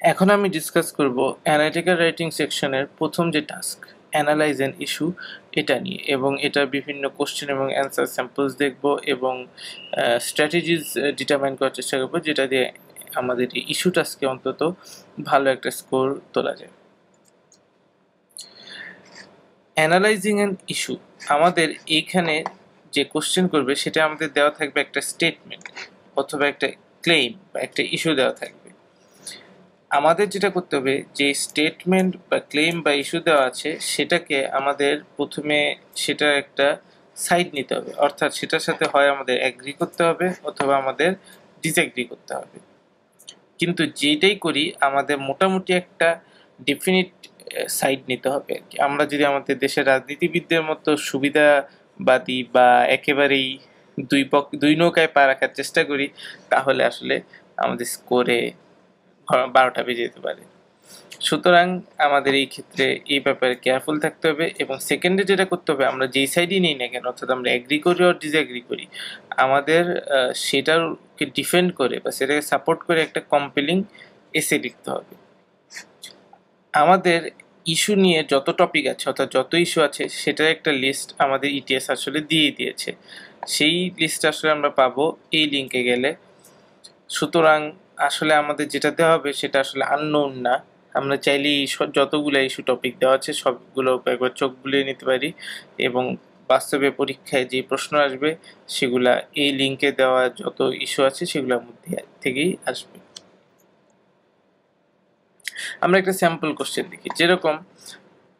এখন আমি ডিসকাস করব অ্যানালিটিক্যাল রাইটিং সেকশনের প্রথম যে টাস্ক অ্যানালাইজ অ্যান ইস্যু এটা নিয়ে, এবং এটা বিভিন্ন কোশ্চেন এবং অ্যান্সার স্যাম্পলস দেখব এবং স্ট্র্যাটেজিস ডিটারমাইন করার চেষ্টা করবো, যেটা দিয়ে আমাদের এই ইস্যু টাস্কে অন্তত ভালো একটা স্কোর তোলা যায়। অ্যানালাইজিং অ্যান ইস্যু, আমাদের এইখানে যে কোশ্চেন করবে সেটা আমাদের দেওয়া থাকবে একটা স্টেটমেন্ট অথবা একটা ক্লেইম বা একটা ইস্যু দেওয়া থাকবে। আমাদের যেটা করতে হবে, যে স্টেটমেন্ট বা ক্লেম বা ইস্যু দেওয়া আছে সেটাকে আমাদের প্রথমে সেটা একটা সাইড নিতে হবে, অর্থাৎ সেটার সাথে হয় আমাদের অ্যাগ্রি করতে হবে অথবা আমাদের ডিসএগ্রি করতে হবে। কিন্তু যেটাই করি আমাদের মোটামুটি একটা ডেফিনিট সাইড নিতে হবে। আমরা যদি আমাদের দেশের রাজনীতিবিদদের মতো সুবিধাবাদী বা একেবারেই দুই নৌকায় পা রাখার চেষ্টা করি, তাহলে আসলে আমাদের স্কোরে 12টা বেজে যেতে পারে। সুতরাং আমাদের এই ক্ষেত্রে এই ব্যাপারে কেয়ারফুল থাকতে হবে। এবং সেকেন্ডে যেটা করতে হবে, আমরা যেই সাইডই নিই না কেন, অর্থাৎ আমরা এগ্রি করি আর ডিসএগ্রি করি, আমাদের সেটাকে ডিফেন্ড করে বা সেটাকে সাপোর্ট করে একটা কম্পেলিং এসে লিখতে হবে। আমাদের ইস্যু নিয়ে যত টপিক আছে অর্থাৎ যত ইস্যু আছে সেটার একটা লিস্ট আমাদের ইটিএস আসলে দিয়ে দিয়েছে। সেই লিস্ট আসলে আমরা পাবো এই লিঙ্কে গেলে। সুতরাং আসলে আমাদের যেটা দেওয়া হবে সেটা আসলে আননোন না। আমরা চাইলেই যতগুলো ইস্যু টপিক দেওয়া আছে সবগুলো একবার চোখ বুলিয়ে নিতে পারি, এবং বাস্তবে পরীক্ষায় যে প্রশ্ন আসবে সেগুলা এই লিঙ্কে দেওয়া যত ইস্যু আছে সেগুলোর মধ্যে থেকেই আসবে। আমরা একটা স্যাম্পল কোশ্চেন দেখি, যেরকম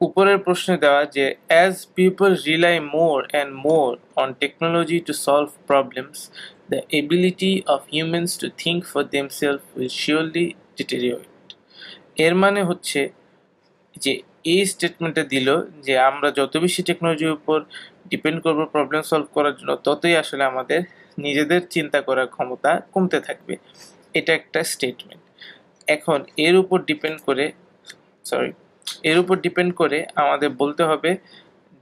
উপরের প্রশ্নে দেওয়া যে as people rely more and more on technology to solve problems, the ability of humans to think for themselves will surely deteriorate. এর মানে হচ্ছে যে এই স্টেটমেন্টটা দিল যে আমরা যত বেশি টেকনোলজির উপর ডিপেন্ড করব প্রবলেম সলভ করার জন্য, ততই আসলে আমাদের নিজেদের চিন্তা করার ক্ষমতা কমতে থাকবে। এটা একটা স্টেটমেন্ট। এখন এর উপর ডিপেন্ড করে আমাদের বলতে হবে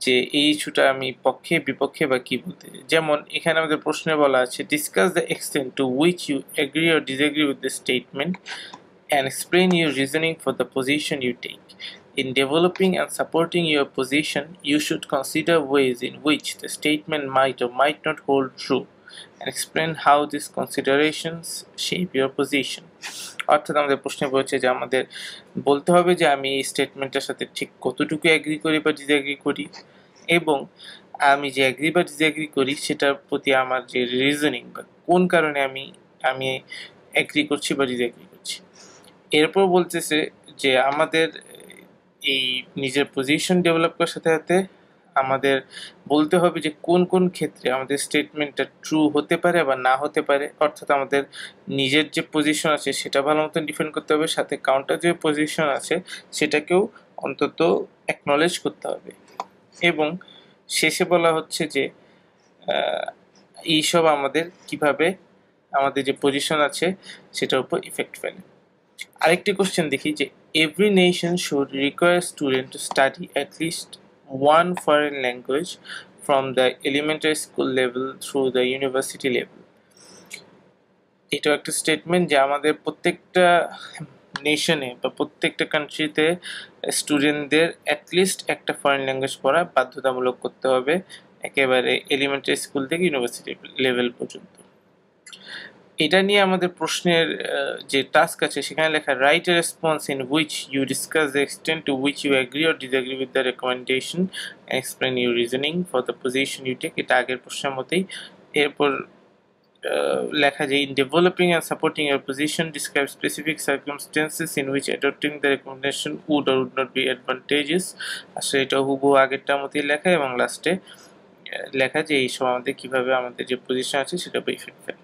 যে এই ইস্যুটা আমি পক্ষে বিপক্ষে বা কি বলতে চাই। যেমন এখানে আমাদের প্রশ্নে বলা আছে discuss the extent to which you agree or disagree with the statement and explain your reasoning for the position you take. In developing and supporting your position, you should consider ways in which the statement might or might not hold true and explain how these considerations shape your position. অর্থাৎ আমাদের প্রশ্নে বলছে যে আমাদের বলতে হবে যে আমি এই স্টেটমেন্টের সাথে ঠিক কতটুকু অ্যাগ্রি করি বা ডিসঅ্যাগ্রি করি, এবং আমি যে অ্যাগ্রি বা ডিসঅ্যাগ্রি করি সেটার প্রতি আমার যে রিজনিং বা কোন কারণে আমি অ্যাগ্রি করছি বা ডিসঅ্যাগ্রি করছি। এরপর বলতেছে যে আমাদের এই নিজের পজিশন ডেভেলপ করার সাথে সাথে আমাদের বলতে হবে যে কোন কোন ক্ষেত্রে আমাদের স্টেটমেন্টটা ট্রু হতে পারে বা না হতে পারে। অর্থাৎ আমাদের নিজের যে পজিশন আছে সেটা ভালো মতন ডিফেন্ড করতে হবে, সাথে কাউন্টার যে পজিশন আছে সেটাকেও অন্তত অ্যাকনলেজ করতে হবে। এবং শেষে বলা হচ্ছে যে এইসব আমাদের কিভাবে আমাদের যে পজিশন আছে সেটার উপর ইফেক্ট ফেলে। আরেকটি কোশ্চেন দেখি যে every nation should require student to study at least one foreign language from the elementary school level through the university level. এটাও একটা স্টেটমেন্ট যে আমাদের প্রত্যেকটা নেশনে বা প্রত্যেকটা কান্ট্রিতে স্টুডেন্টদের অ্যাটলিস্ট একটা ফরেন ল্যাঙ্গুয়েজ পড়া বাধ্যতামূলক করতে হবে, একেবারে এলিমেন্টারি স্কুল থেকে ইউনিভার্সিটি লেভেল পর্যন্ত। এটা নিয়ে আমাদের প্রশ্নের যে টাস্ক আছে সেখানে লেখা write a response in which you discuss the extent to which you agree or disagree with the recommendation and explain your reasoning for the position you take. এটা আগের প্রশ্নের মতোই। এরপর লেখা যে in developing and supporting your position describe specific circumstances in which adopting the recommendation would or would not be advantageous. আসলে এটা হুবহু আগেরটার মতোই লেখা, এবং লাস্টে লেখা যে এইসব আমাদের কীভাবে আমাদের যে পজিশন আছে সেটা ইফেক্ট ফেলে।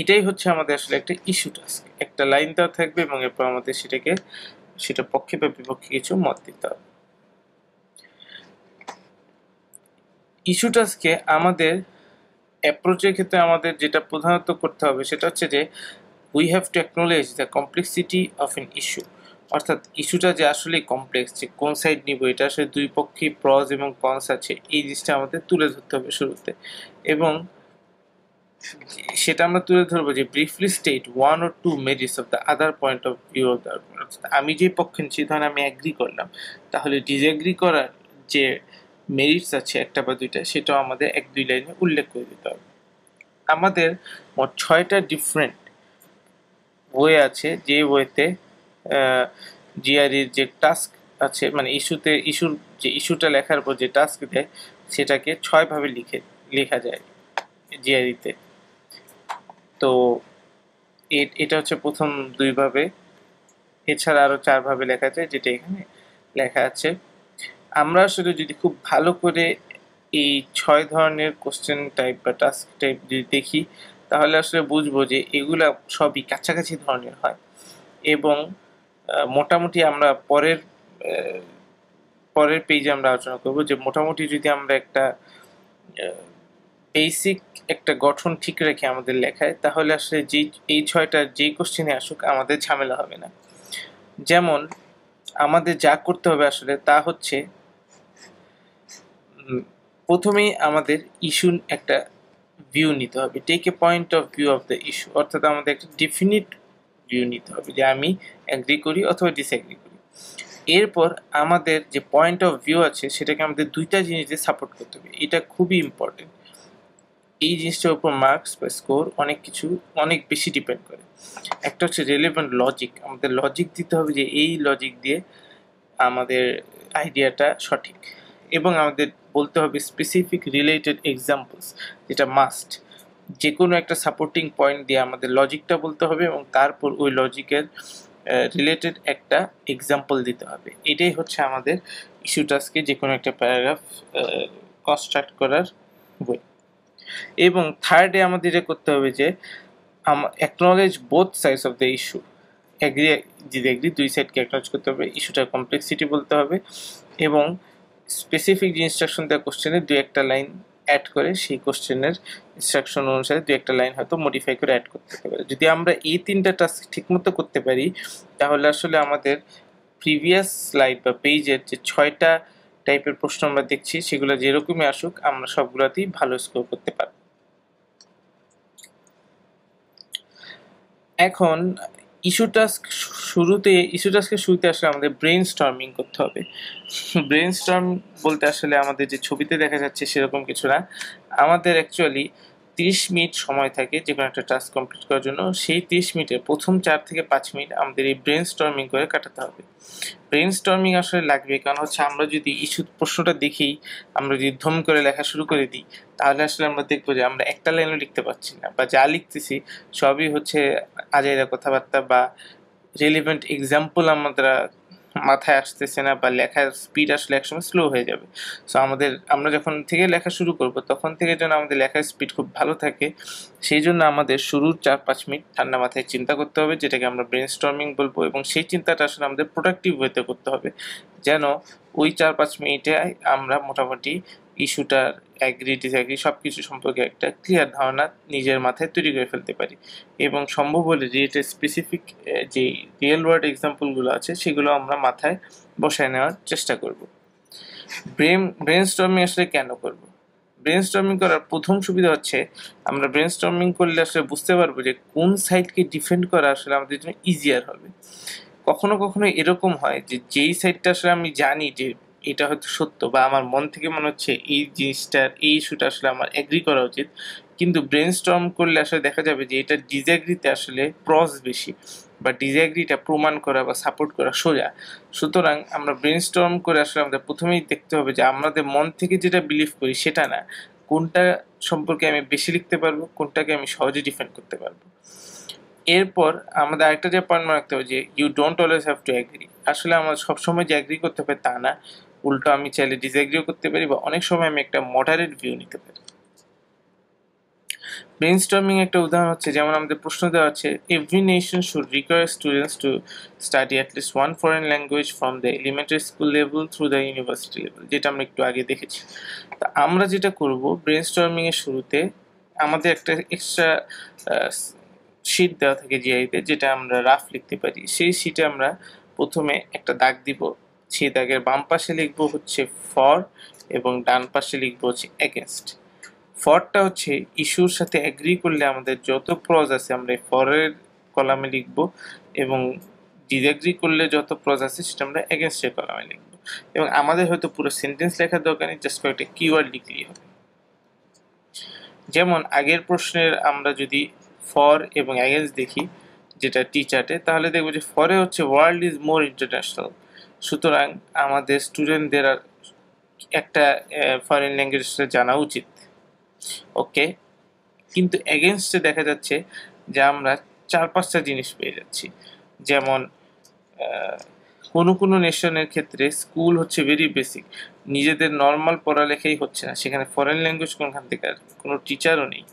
এটাই হচ্ছে আমাদের আসলে একটা ইস্যু টাস্ক। একটা লাইন দেওয়া থাকবে এবং এরপর আমাদের সেটা পক্ষে বা বিপক্ষে কিছু মত দিতে হবে। ইস্যু টাস্কে আমাদের অ্যাপ্রোচের ক্ষেত্রে আমাদের যেটা প্রধানত করতে হবে সেটা হচ্ছে যে we have to acknowledge the complexity of an issue. অর্থাৎ ইস্যুটা যে আসলেই কমপ্লেক্স, যে কোন সাইড নিব, এটা আসলে দুই পক্ষেই প্রজ এবং কনস আছে, এই জিনিসটা আমাদের তুলে ধরতে হবে শুরুতে। এবং সেটা আমরা তুলে ধরবো যে briefly state one or two merits of the other point of view of the, আমি যে পক্ষে নিচ্ছি, ধরেন আমি অ্যাগ্রি করলাম, তাহলে ডিসএগ্রি করার যে মেরিটস আছে একটা বা দুইটা, সেটাও আমাদের 1-2 লাইনে উল্লেখ করে দিতে হবে। আমাদের মোট 6টা ডিফারেন্ট বই আছে, যে বইতে জিআরইর যে টাস্ক আছে, মানে ইস্যুর যে ইস্যুটা লেখার পর যে টাস্ক দেয়, সেটাকে 6 ভাবে লেখা যায় জিআরইতে। তো এটা হচ্ছে প্রথম 2 ভাবে, এছাড়া আরো 4 ভাবে লেখা যায়, যেটা এখানে লেখা আছে। আমরা আসলে যদি খুব ভালো করে এই 6 ধরনের কোশ্চেন টাইপ বা টাস্ক টাইপ যদি দেখি, তাহলে আসলে বুঝবো যে এগুলা সবই কাছাকাছি ধরনের হয়। এবং মোটামুটি আমরা পরের পেজে আমরা আলোচনা করব যে মোটামুটি যদি আমরা একটা বেসিক একটা গঠন ঠিক রেখে আমাদের লেখায়, তাহলে আসলে এই 6টা যেই কোশ্চেনে আসুক আমাদের ঝামেলা হবে না। যেমন আমাদের যা করতে হবে আসলে তা হচ্ছে, প্রথমেই আমাদের ইস্যুর একটা ভিউ নিতে হবে, take a point of view of the issue, অর্থাৎ আমাদের একটা ডেফিনিট ভিউ নিতে হবে যে আমি অ্যাগ্রি করি অথবা ডিসঅ্যাগ্রি করি। এরপর আমাদের যে পয়েন্ট অফ ভিউ আছে সেটাকে আমাদের 2টা জিনিস দিয়ে সাপোর্ট করতে হবে, এটা খুবই ইম্পর্টেন্ট। এই জিনিসটার উপর মার্কস বা স্কোর অনেক বেশি ডিপেন্ড করে। একটা হচ্ছে রেলেভেন্ট লজিক, আমাদের লজিক দিতে হবে যে এই লজিক দিয়ে আমাদের আইডিয়াটা সঠিক, এবং আমাদের বলতে হবে স্পেসিফিক রিলেটেড এক্সাম্পলস, যেটা মাস্ট। যে কোনো একটা সাপোর্টিং পয়েন্ট দিয়ে আমাদের লজিকটা বলতে হবে এবং তারপর ওই লজিকের রিলেটেড একটা এক্সাম্পল দিতে হবে। এটাই হচ্ছে আমাদের ইস্যু টাস্কে যে কোনো একটা প্যারাগ্রাফ কনস্ট্রাক্ট করার বই। এবং থার্ডে আমাদের এটা করতে হবে যে acknowledge both sides of the issue, agree 2 সাইডকে অ্যাকনলেজ করতে হবে, ইস্যুটার কমপ্লেক্সিটি বলতে হবে, এবং স্পেসিফিক যে ইনস্ট্রাকশন দেওয়া কোশ্চেনে 2-1টা লাইন অ্যাড করে সেই কোশ্চেনের ইনস্ট্রাকশন অনুসারে 2-1টা লাইন হয়তো মডিফাই করে অ্যাড করতে পারে। যদি আমরা এই 3টা টাস্ক ঠিকমতো করতে পারি, তাহলে আসলে আমাদের প্রিভিয়াস স্লাইড বা পেজের যে 6টা টাইপের প্রশ্ন আমরা দেখছি, সেগুলো যেরকমই আসুক আমরা সবগুলোতেই ভালো স্কোর করতে পারব। এখন ইস্যু টাস্কের শুরুতে আসলে আমাদের ব্রেন স্টর্মিং করতে হবে। ব্রেন স্টর্ম বলতে আসলে আমাদের যে ছবিতে দেখা যাচ্ছে সেরকম কিছু না, আমাদের অ্যাকচুয়ালি 30 মিনিট সময় থাকে যে কোনো একটা টাস্ক কমপ্লিট করার জন্য। সেই 30 মিনিটের প্রথম 4 থেকে 5 মিনিট আমাদের এই ব্রেন স্টর্মিং করে কাটাতে হবে। ব্রেন স্টর্মিং আসলে লাগবে, কারণ হচ্ছে আমরা যদি প্রশ্নটা দেখেই আমরা যদি ধুম করে লেখা শুরু করে দিই, তাহলে আসলে আমরা দেখবো যে আমরা একটা লাইনও লিখতে পারছি না, বা যা লিখতেছি সবই হচ্ছে আজাইরা কথাবার্তা বা রেলিভেন্ট এক্সাম্পল আমরা মাথায় আসতেছে না, বা লেখার স্পিড আসলে একসময় স্লো হয়ে যাবে। সো আমরা যখন থেকে লেখা শুরু করব, তখন থেকে যেন আমাদের লেখার স্পিড খুব ভালো থাকে, সেই জন্য আমাদের শুরুর 4-5 মিনিট ঠান্ডা মাথায় চিন্তা করতে হবে, যেটাকে আমরা ব্রেন স্টর্মিং বলবো, এবং সেই চিন্তাটা আসলে আমাদের প্রোডাক্টিভ ওয়েতে করতে হবে, যেন ওই 4-5 মিনিটে আমরা মোটামুটি ইস্যুটার অ্যাগ্রি ডিসঅ্যাগ্রি সব কিছু সম্পর্কে একটা ক্লিয়ার ধারণা নিজের মাথায় তৈরি করে ফেলতে পারি, এবং সম্ভব হলে রিলেটেড স্পেসিফিক যে রিয়েল ওয়ার্ল্ড এক্সাম্পলগুলো আছে সেগুলো আমরা মাথায় বসায় নেওয়ার চেষ্টা করব। ব্রেন স্টর্মিং আসলে কেন করব? ব্রেন স্টর্মিং করার প্রথম সুবিধা হচ্ছে, আমরা ব্রেন স্টর্মিং করলে আসলে বুঝতে পারবো যে কোন সাইডকে ডিফেন্ড করা আসলে আমাদের জন্য ইজিয়ার হবে। কখনো কখনো এরকম হয় যে যেই সাইডটা আসলে আমি জানি যে এটা হয়তো সত্য, বা আমার মন থেকে মনে হচ্ছে এই জিনিসটার এই ইস্যুটা আসলে আমার এগ্রি করা উচিত, কিন্তু ব্রেন স্টর্ম করলে আসলে দেখা যাবে যে এটা ডিসএগ্রিতে আসলে প্রস বেশি, বা ডিসএগ্রিটা প্রমাণ করা বা সাপোর্ট করা সোজা। সুতরাং আমরা ব্রেন স্টর্ম করে আসলে আমাদের প্রথমেই দেখতে হবে যে আমাদের মন থেকে যেটা বিলিভ করি সেটা না, কোনটা সম্পর্কে আমি বেশি লিখতে পারবো, কোনটাকে আমি সহজে ডিফেন্ড করতে পারবো। এরপর আমাদের আরেকটা যে পয়েন্ট মনে রাখতে হবে যে you don't always have to agree. আসলে আমার সবসময় যে অ্যাগ্রি করতে হবে তা না, উল্টো আমি চাইলে ডিসঅ্যাগ্রিও করতে পারি, বা অনেক সময় আমি একটা মডারেট ভিউ নিতে পারি। ব্রেনস্টর্মিং একটা উদাহরণ হচ্ছে, যেমন আমাদের প্রশ্ন দেওয়া আছে, every nation should require students to study at least one foreign language from the elementary school level through the university level, যেটা আমরা একটু আগে দেখেছি। তা আমরা যেটা করব, ব্রেনস্টর্মিং এর শুরুতে আমাদের একটা এক্সট্রা শিট দেওয়া থাকে জিআইতে, যেটা আমরা রাফ লিখতে পারি। সেই শিটে আমরা প্রথমে একটা দাগ দিব, সেই দাগের বাম পাশে লিখবো হচ্ছে ফর, এবং ডান পাশে লিখবো হচ্ছে এগেনস্ট। ফরটা হচ্ছে ইস্যুর সাথে অ্যাগ্রি করলে আমাদের যত ক্লজ আছে আমরা ফরের কলামে লিখব, এবং ডিসএগ্রি করলে যত ক্লজ আছে সেটা আমরা এগেনস্টের কলামে লিখব। এবং আমাদের হয়তো পুরো সেন্টেন্স লেখার দরকার নেই, জাস্ট কয়েকটা কিওয়ার্ড লিখলেই হবে। যেমন আগের প্রশ্নের আমরা যদি ফর এবং এগেন্স্ট দেখি যেটা টি চার্টে, তাহলে দেখবো যে ফরে হচ্ছে ওয়ার্ল্ড ইজ মোর ইন্টারন্যাশনাল, সুতরাং আমাদের স্টুডেন্টদের একটা ফরেন ল্যাঙ্গুয়েজটা জানা উচিত। ওকে, কিন্তু এগেনস্টে দেখা যাচ্ছে যে আমরা 4-5টা জিনিস পেয়ে যাচ্ছি। যেমন কোনো নেশনের ক্ষেত্রে স্কুল হচ্ছে ভেরি বেসিক, নিজেদের নর্মাল পড়ালেখাই হচ্ছে না, সেখানে ফরেন ল্যাঙ্গুয়েজ কোনখান থেকে আসবে, কোনো টিচারও নেই।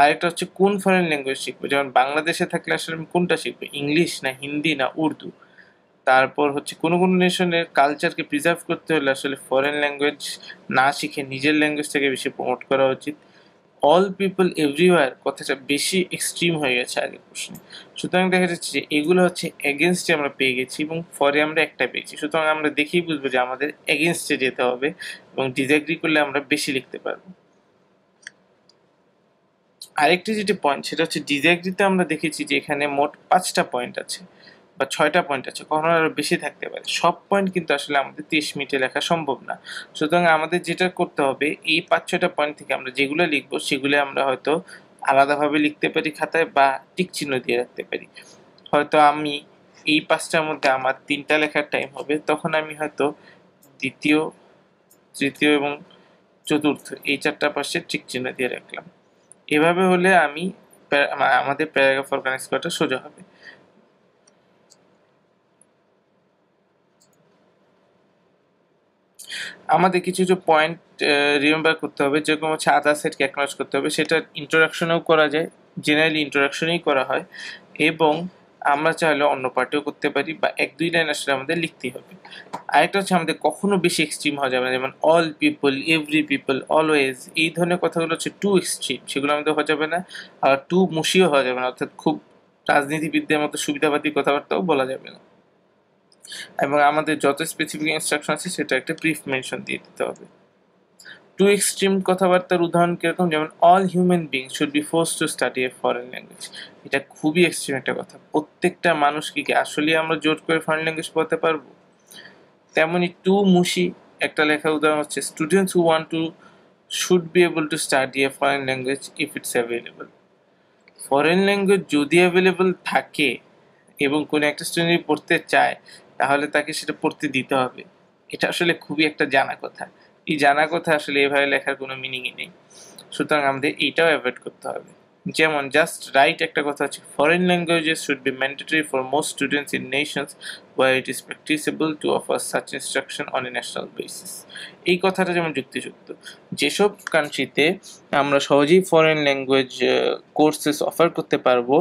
আরেকটা হচ্ছে কোন ফরেন ল্যাঙ্গুয়েজ শিখবো, যেমন বাংলাদেশে থাকলে আসলে আমি কোনটা শিখবো, ইংলিশ না হিন্দি না উর্দু। তারপর হচ্ছে কোনো নেশনের কালচারকে প্রিজার্ভ করতে হলে আসলে ফরেন ল্যাঙ্গুয়েজ না শিখে নিজের ল্যাঙ্গুয়েজটাকে বেশি প্রমোট করা উচিত। অল পিপল এভরিওয়ার কথাটা বেশি এক্সট্রিম হয়ে গেছে আগের প্রশ্নে, সুতরাং দেখা যাচ্ছে যে এগুলো হচ্ছে এগেনস্টে আমরা পেয়ে গেছি এবং ফরে আমরা একটা পেয়েছি, সুতরাং আমরা দেখেই বুঝবো যে আমাদের এগেনস্টে যেতে হবে এবং ডিসএগ্রি করলে আমরা বেশি লিখতে পারবো। আরেকটি যেটি পয়েন্ট সেটা হচ্ছে ডিসএগ্রিতে আমরা দেখেছি যে এখানে মোট 5টা পয়েন্ট আছে বা 6টা পয়েন্ট আছে, কখনো আরো বেশি থাকতে পারে। সব পয়েন্ট কিন্তু আসলে আমাদের 30 মিনিটে লেখা সম্ভব না, সুতরাং আমাদের যেটা করতে হবে এই 5-6টা পয়েন্ট থেকে আমরা যেগুলো লিখবো সেগুলো আমরা হয়তো আলাদাভাবে লিখতে পারি খাতায় বা টিক চিহ্ন দিয়ে রাখতে পারি। হয়তো আমি এই 5টার মধ্যে আমার 3টা লেখার টাইম হবে, তখন আমি হয়তো দ্বিতীয়, তৃতীয় এবং চতুর্থ এই 4টা পাশে টিক চিহ্ন দিয়ে রাখলাম। এভাবে হলে আমি আমাদের প্যারাগ্রাফ অর্গানাইজ করাটা সোজা হবে। আমাদের কিছু কিছু পয়েন্ট রিমেম্বার করতে হবে, যেরকম হচ্ছে আদার সাইডকে অ্যাকনোলেজ করতে হবে, সেটা ইন্ট্রোডাকশনেও করা যায়, জেনারেলি ইন্ট্রোডাকশনেই করা হয়, এবং আমরা চাইলে অন্য পার্টেও করতে পারি বা 1-2 লাইন আসলে আমাদের লিখতেই হবে। আরেকটা হচ্ছে আমাদের কখনো বেশি এক্সট্রিম হওয়া যাবে না, যেমন all people, every people, always, এই ধরনের কথাগুলো হচ্ছে টু এক্সট্রিম, সেগুলো আমাদের হওয়া যাবে না। আর টু মুশিও হওয়া যাবে না, অর্থাৎ খুব রাজনীতিবিদদের মতো সুবিধাবাদী কথাবার্তাও বলা যাবে না। এবং আমাদের যত স্পেসিফিক ইনস্ট্রাকশন আছে সেটা একটা ব্রিফ মেনশন দিয়ে দিতে হবে। টু এক্সট্রিম কথাবার্তার উদাহরণ কিরকম, যেমন all human being should be force to study A foreign language, এটা খুবই এক্সট্রিম একটা কথা। প্রত্যেকটা মানুষকে কি আসলে আমরা জোর করে ফরেন ল্যাঙ্গুয়েজ পড়াতে পারবো? তেমনই টু মুশি একটা লেখার উদাহরণ হচ্ছে students who want to should be able to study A foreign language if it's available. Foreign language যদি অ্যাভেলেবল থাকে এবং কোনো একটা স্টুডেন্ট পড়তে চায়, তাহলে তাকে সেটা পড়তে দিতে হবে। এটা আসলে খুবই একটা জানা কথা। এই জানা কথা আসলে এভাবে লেখার কোনো মিনিংই নেই, সুতরাং আমাদের এইটাও অ্যাভয়েড করতে হবে। যেমন জাস্ট রাইট একটা কথা হচ্ছে foreign languages should be mandatory for most students in nations where it is practicable to offer such instruction on a national basis. এই কথাটা যেমন যুক্তিযুক্ত, যেসব কান্ট্রিতে আমরা সহজেই ফরেন ল্যাঙ্গুয়েজ কোর্সেস অফার করতে পারবো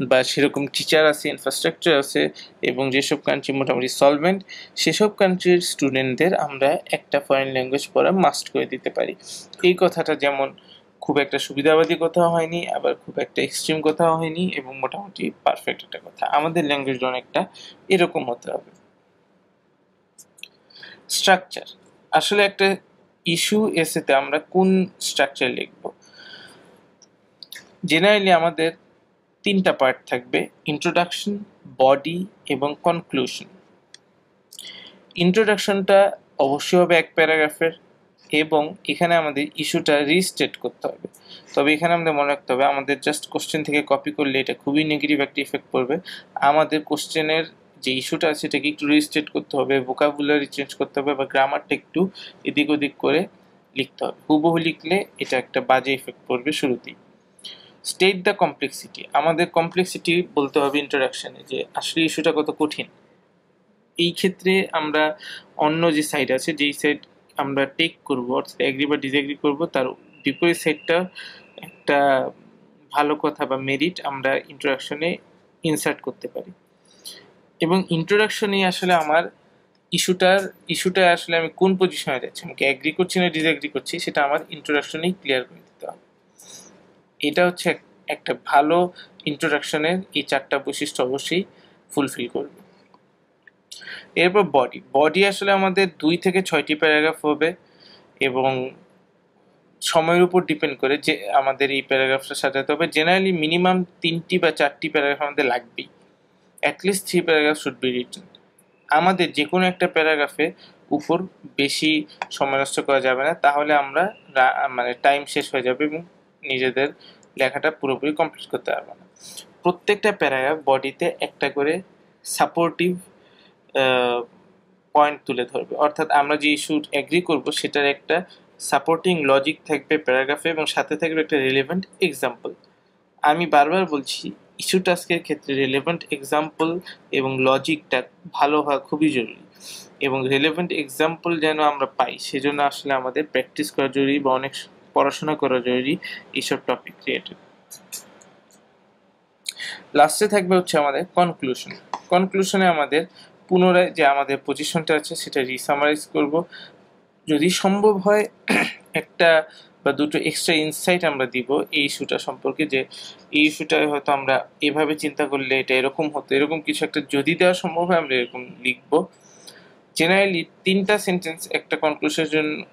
বা সেরকম টিচার আছে, ইনফ্রাস্ট্রাকচার আছে, এবং যেসব কান্ট্রি মোটামুটি সলভেন্ট, সেসব কান্ট্রির স্টুডেন্টদের আমরা একটা ফরেন ল্যাঙ্গুয়েজ পড়া মাস্ট করে দিতে পারি। এই কথাটা যেমন খুব একটা সুবিধাবাদী কথাও হয়নি, আবার খুব একটা এক্সট্রিম কথাও হয়নি, এবং মোটামুটি পারফেক্ট একটা কথা। আমাদের ল্যাঙ্গুয়েজ অনেকটা এরকম হতে হবে। স্ট্রাকচার, আসলে একটা ইস্যু এসেতে আমরা কোন স্ট্রাকচার লিখব? জেনারেলি আমাদের 3টা পার্ট থাকবে, ইন্ট্রোডাকশন, বডি এবং কনক্লুশন। ইন্ট্রোডাকশনটা অবশ্যই হবে 1 প্যারাগ্রাফের, এবং এখানে আমাদের ইস্যুটা রিস্টেট করতে হবে। তবে এখানে আমাদের মনে রাখতে হবে আমাদের জাস্ট কোশ্চেন থেকে কপি করলে এটা খুবই নেগেটিভ একটা ইফেক্ট পড়বে। আমাদের কোশ্চেনের যে ইস্যুটা আছে সেটাকে একটু রিস্টেট করতে হবে, ভোকাবুলারি চেঞ্জ করতে হবে, বা গ্রামারটা একটু এদিক ওদিক করে লিখতে হবে। হুবহু লিখলে এটা একটা বাজে ইফেক্ট পড়বে শুরুতেই। স্টেট দ্য কমপ্লেক্সিটি, আমাদের কমপ্লেক্সিটি বলতে হবে ইন্ট্রোডাকশনে, যে আসলে ইস্যুটা কত কঠিন। এই ক্ষেত্রে আমরা অন্য যে সাইড আছে, যেই সাইড আমরা টেক করবো, অর্থাৎ এগ্রি বা ডিসএগ্রি করবো, তার বিপরীত সাইডটা একটা ভালো কথা বা মেরিট আমরা ইন্ট্রোডাকশনে ইনসার্ট করতে পারি। এবং ইন্ট্রোডাকশনেই আসলে আমার ইস্যুটা আসলে আমি কোন পজিশনে যাচ্ছি, আমাকে এগ্রি করছি না ডিসএগ্রি করছি, সেটা আমার ইন্ট্রোডাকশনেই ক্লিয়ার করে দিতে হবে। এটা হচ্ছে একটা ভালো ইন্ট্রোডাকশনের এই 4টা বৈশিষ্ট্য অবশ্যই ফুলফিল করবে। এরপর বডি আসলে আমাদের 2 থেকে 6টি প্যারাগ্রাফ হবে, এবং সময়ের উপর ডিপেন্ড করে যে আমাদের এই প্যারাগ্রাফটা সাজাতে হবে। জেনারেলি মিনিমাম 3টি বা 4টি প্যারাগ্রাফ আমাদের লাগবেই, at least 3 paragraph should be written. আমাদের যে কোনো একটা প্যারাগ্রাফে উপর বেশি সময় নষ্ট করা যাবে না, তাহলে আমরা মানে টাইম শেষ হয়ে যাবে এবং নিজেদের লেখাটা পুরোপুরি কমপ্লিট করতে পারবো না। প্রত্যেকটা প্যারাগ্রাফ বডিতে একটা করে সাপোর্টিভ পয়েন্ট তুলে ধরবে, অর্থাৎ আমরা যে ইস্যু এগ্রি করব সেটার একটা সাপোর্টিং লজিক থাকবে প্যারাগ্রাফে এবং সাথে থাকবে একটা রিলেভেন্ট এক্সাম্পল। আমি বারবার বলছি, ইস্যু টাস্কের ক্ষেত্রে রিলেভেন্ট এক্সাম্পল এবং লজিকটা ভালো হওয়া খুবই জরুরি, এবং রিলেভেন্ট এক্সাম্পল যেন আমরা পাই সেজন্য আসলে আমাদের প্র্যাকটিস করা জরুরি বা অনেক পড়াশোনা করা জরুরি এইসব টপিক রিলেটেড। লাস্টে থাকবে হচ্ছে আমাদের কনক্লুশন। কনক্লুশনে আমাদের পুনরায় যে আমাদের পজিশনটা আছে সেটা রিসামারাইজ করব। যদি সম্ভব হয় একটা বা দুটো এক্সট্রা ইনসাইট আমরা দিব এই ইস্যুটা সম্পর্কে, যে এই ইস্যুটায় হয়তো আমরা এভাবে চিন্তা করলে এটা এরকম হতো, এরকম কিছু একটা যদি দেওয়া সম্ভব হয় আমরা এরকম লিখব। জেনারেলি 3টা সেন্টেন্স একটা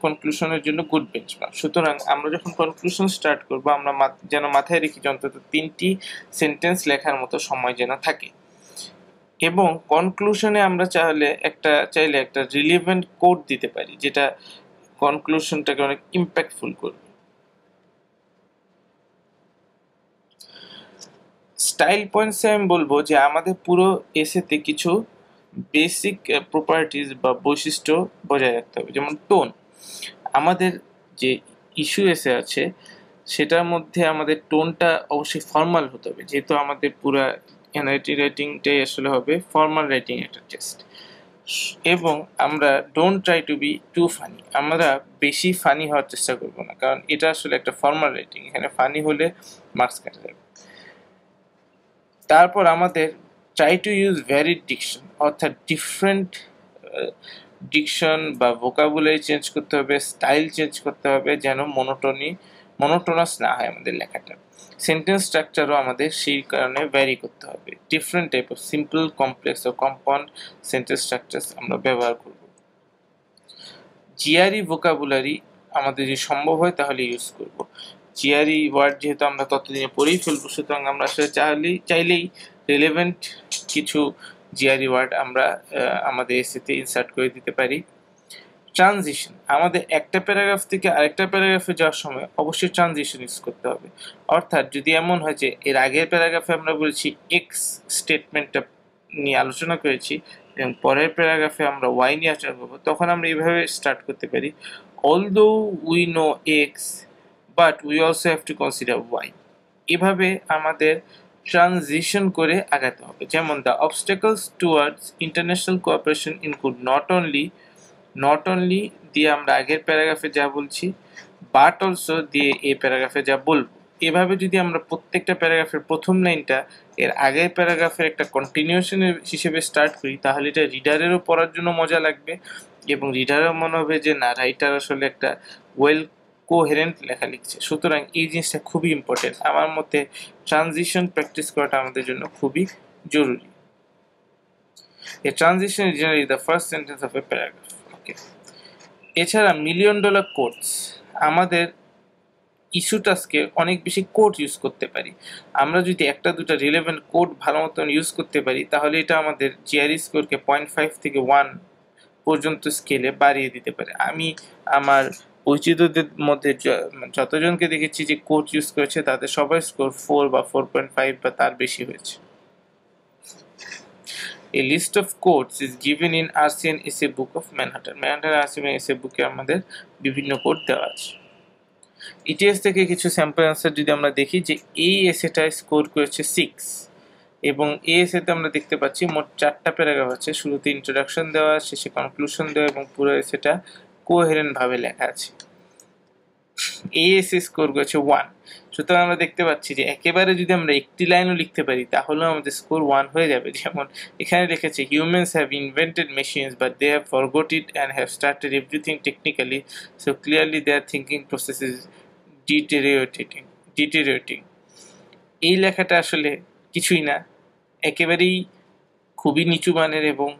কনক্লুশনের জন্য গুড বেঞ্চমার্ক। সুতরাং আমরা যখন কনক্লুশন স্টার্ট করব আমরা যেন মাথায় রেখি অন্তত 3টি সেন্টেন্স লেখার মতো সময় যেন থাকে, এবং কনক্লুশনে আমরা চাইলে একটা রিলেভেন্ট কোড দিতে পারি যেটা কনক্লুশনটাকে অনেক ইম্প্যাক্টফুল করবে। স্টাইল পয়েন্টসে আমি বলবো যে আমাদের পুরো এসেতে কিছু বেসিক প্রপার্টিজ বা বৈশিষ্ট্য বজায় রাখতে হবে, যেমন টোন। আমাদের যে ইস্যু এসে আছে সেটার মধ্যে আমাদের টোনটা অবশ্যই ফর্মাল হতে হবে, যেহেতু আমাদের পুরো এনআইটি রাইটিংটাই আসলে হবে ফর্মাল রাইটিং একটা টেস্ট। এবং আমরা don't try to be too funny, আমরা বেশি ফানি হওয়ার চেষ্টা করব না, কারণ এটা আসলে একটা ফর্মাল রাইটিং, এখানে ফানি হলে মার্কস কাটা যাবে। তারপর আমাদের try to use varied diction, অর্থাৎ ডিফারেন্ট ডিকশন বা ভোকাবুলারি চেঞ্জ করতে হবে, স্টাইল চেঞ্জ করতে হবে, যেন মনোটোনাস না হয় আমাদের লেখাটা। সেন্টেন্স স্ট্রাকচারও আমাদের সেই কারণে ভ্যারি করতে হবে, different type of simple, complex ও কম্পাউন্ড সেন্টেন্স স্ট্রাকচারস আমরা ব্যবহার করব। জিআরই ভোকাবুলারি আমাদের যদি সম্ভব হয় তাহলে ইউজ করব। জিআরই ওয়ার্ড যেহেতু আমরা ততদিনে পড়েই ফেলবো, সুতরাং আমরা আসলে চাইলেই রিলেভেন্ট কিছু জিআরই ওয়ার্ড আমরা আমাদের এসেতে ইনসার্ট করে দিতে পারি। ট্রানজিশন, আমাদের একটা প্যারাগ্রাফ থেকে আরেকটা প্যারাগ্রাফে যাওয়ার সময় অবশ্যই ট্রানজিশন ইউজ করতে হবে। অর্থাৎ যদি এমন হয় যে এর আগের প্যারাগ্রাফে আমরা বলেছি এক্স স্টেটমেন্টটা নিয়ে আলোচনা করেছি এবং পরের প্যারাগ্রাফে আমরা ওয়াই নিয়ে আলোচনা করবো, তখন আমরা এইভাবে স্টার্ট করতে পারি, although we know X but we also have to consider Y. এভাবে আমাদের ট্রানজিশন করে আগাতে হবে। যেমন the obstacles towards international cooperation include not only দিয়ে আমরা আগের প্যারাগ্রাফে যা বলছি, বাট অলসো দিয়ে এই প্যারাগ্রাফে যা বলবো। এভাবে যদি আমরা প্রত্যেকটা প্যারাগ্রাফের প্রথম লাইনটা এর আগের প্যারাগ্রাফের একটা কন্টিনিউশন হিসেবে স্টার্ট করি, তাহলে এটা রিডারেরও পড়ার জন্য মজা লাগবে এবং রিডারও মনে হবে যে না, রাইটার আসলে একটা ওয়েল কোহেরেন্ট লেখা লিখছে। সুতরাং এই জিনিসটা খুবই ইম্পর্টেন্ট। আমার মতে ট্রানজিশন প্র্যাকটিস করাটা আমাদের জন্য খুবই জরুরি। A transition is generally the first sentence of a paragraph. Okay. এছাড়া $1,000,000 কোটস, আমাদের ইস্যু টাস্কে অনেক বেশি কোড ইউজ করতে পারি। আমরা যদি একটা দুটা রিলেভেন্ট কোড ভালো মতন ইউজ করতে পারি তাহলে এটা আমাদের জিআরই স্কোরকে 0.5 থেকে 1 পর্যন্ত স্কেলে বাড়িয়ে দিতে পারে। আমি আমার পরিচিতদের মধ্যে যতজনকে দেখেছি যে কোড ইউজ করেছে তাদের সবাই স্কোর 4 বা 4.5 বা তার বেশি হয়েছে। A list of quotes is given in RCN Essay Book of Manhattan. Manhattan RCN Essay Book এ আমাদের বিভিন্ন কোড দেওয়া আছে। ইটিএস থেকে কিছু স্যাম্পল অ্যান্সার যদি আমরা দেখি, যে এই এসেটায় স্কোর করেছে 6, এবং এই এসেতে আমরা দেখতে পাচ্ছি মোট 4টা প্যারাগ্রাফ আছে। শুরুতে ইন্ট্রোডাকশন দেওয়া, শেষে কনক্লুশন দেওয়া এবং পুরো এসেটা কোহেরেন্ট ভাবে লেখা আছে। এই এসে স্কোর করেছে 1। সুতরাং আমরা দেখতে পাচ্ছি যে একেবারে যদি আমরা একটি লাইনও লিখতে পারি তাহলেও আমাদের স্কোর 1 হয়ে যাবে। যেমন এখানে লিখেছে, humans have invented machines but they have forgot it and have started everything technically, so clearly their thinking process is deteriorating. এই লেখাটা আসলে কিছুই না, একেবারেই খুবই নিচু মানের এবং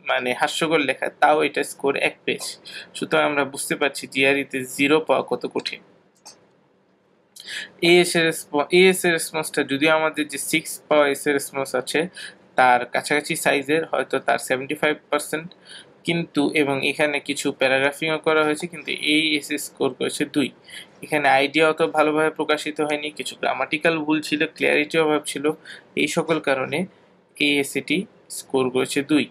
মানে হাস্যকর লেখা, তাও এটা স্কোর 1 পেয়েছে। সুতরাং আমরা বুঝতে পারছি জিআরইতে 0 পাওয়া কত কঠিন। এএস এর রেসপন্সটা যদিও আমাদের যে 6 পাওয়া এস এর রেসপন্স আছে তার কাছাকাছি সাইজের, হয়তো তার 75%, কিন্তু এবং এখানে কিছু প্যারাগ্রাফিংও করা হয়েছে, কিন্তু এই এস স্কোর করেছে 2। এখানে আইডিয়া অত ভালোভাবে প্রকাশিত হয়নি, কিছু গ্রামাটিক্যাল ভুল ছিল, ক্লিয়ারিটি অভাব ছিল, এই সকল কারণে এই এসএটি স্কোর করেছে 2।